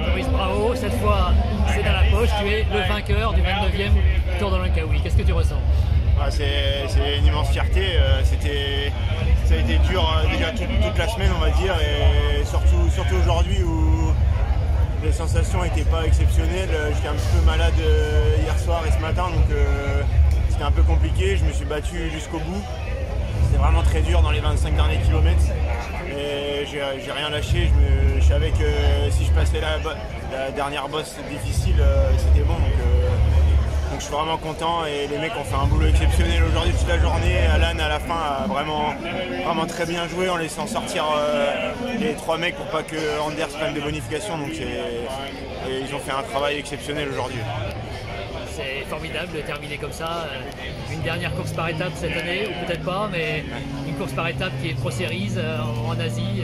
Fabrice, bravo, cette fois c'est dans la poche, tu es le vainqueur du 29e Tour de Langkawi. Qu'est-ce que tu ressens? C'est une immense fierté, ça a été dur déjà toute la semaine on va dire, et surtout aujourd'hui où les sensations n'étaient pas exceptionnelles. J'étais un petit peu malade hier soir et ce matin, donc c'était un peu compliqué. Je me suis battu jusqu'au bout. C'était vraiment très dur dans les 25 derniers kilomètres. Et j'ai rien lâché. Je savais que si je passais la dernière bosse difficile, c'était bon. Donc je suis vraiment content et les mecs ont fait un boulot exceptionnel aujourd'hui toute la journée. Alan à la fin a vraiment très bien joué en laissant sortir les 3 mecs pour pas que Anders prenne de bonification. Donc ils ont fait un travail exceptionnel aujourd'hui. C'est formidable de terminer comme ça. Une dernière course par étape cette année, ou peut-être pas, mais une course par étape qui est Pro Series en Asie.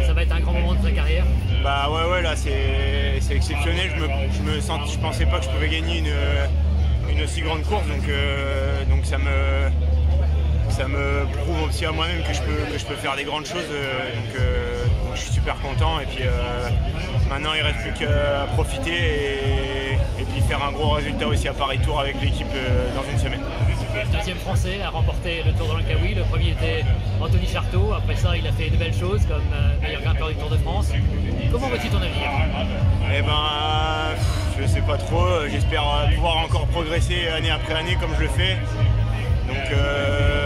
Ça va être un grand moment de ta carrière. Bah ouais là c'est exceptionnel. Je pensais pas que je pouvais gagner une aussi grande course, donc ça me prouve aussi à moi-même que je peux faire des grandes choses. Donc je suis super content et puis maintenant il ne reste plus qu'à profiter et puis faire un gros résultat aussi à Paris Tour avec l'équipe dans une semaine. Le deuxième français à remporter le Tour de Langkawi. Le premier était Anthony Charteau. Après ça, il a fait de belles choses comme meilleur grimpeur du Tour de France. Comment vois-tu ton avenir? Eh ben, je sais pas trop. J'espère pouvoir encore progresser année après année comme je le fais. Donc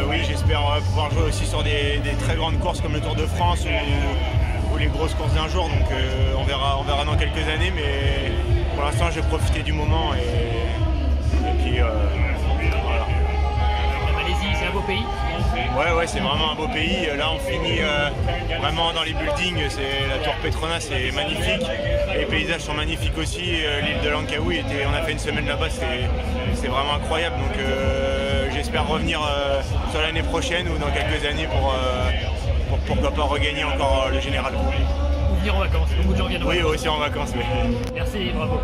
oui, j'espère pouvoir jouer aussi sur des très grandes courses comme le Tour de France ou les grosses courses d'un jour. Donc on verra dans quelques années. Mais pour l'instant, j'ai profité du moment et puis voilà. La Malaisie, c'est un beau pays. Ouais, c'est vraiment un beau pays. Là, on finit vraiment dans les buildings. La tour Petronas, c'est magnifique. Les paysages sont magnifiques aussi. L'île de Langkawi, on a fait une semaine là-bas, c'est vraiment incroyable. Donc, j'espère revenir sur l'année prochaine ou dans quelques années pour pourquoi pas regagner encore le général. Ou venir en vacances. Beaucoup de gens viennent en vacances. Oui, aussi en vacances. Oui. Merci, bravo.